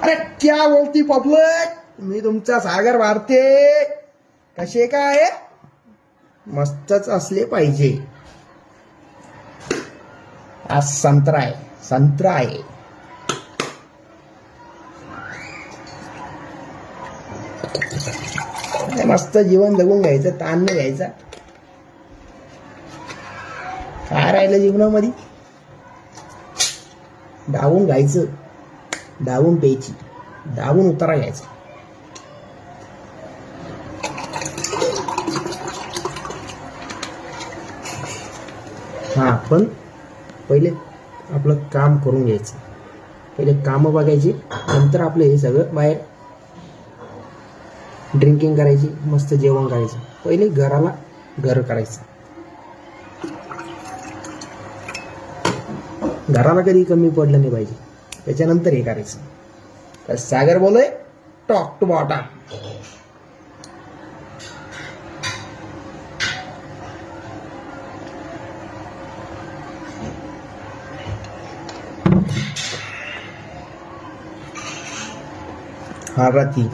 अरे क्या बोलती पब्लिक, मी तुमचा सागर भारते. कसे काय मस्तच असले पाहिजे. आज संत्रा आहे, संत्रा आहे. मस्त जीवन जगून घ्यायचं, ताण नाही घ्यायचा. काय राहिलं जीवनामध्ये? डावून घ्यायचं, डावून प्यायची, डावून उतारा घ्यायचा. हा, पण पहिले आपलं काम करून घ्यायचं. पहिले काम बघायची, नंतर आपलं हे सगळं बाहेर ड्रिंकिंग करायची, मस्त जेवण करायचं. पहिले घराला घर करायचं. घराला कधी कमी पडलं नाही पाहिजे, त्याच्यानंतर हे करायचं. तर सागर बोलतोय, टॉक टू बॉटम. हा राती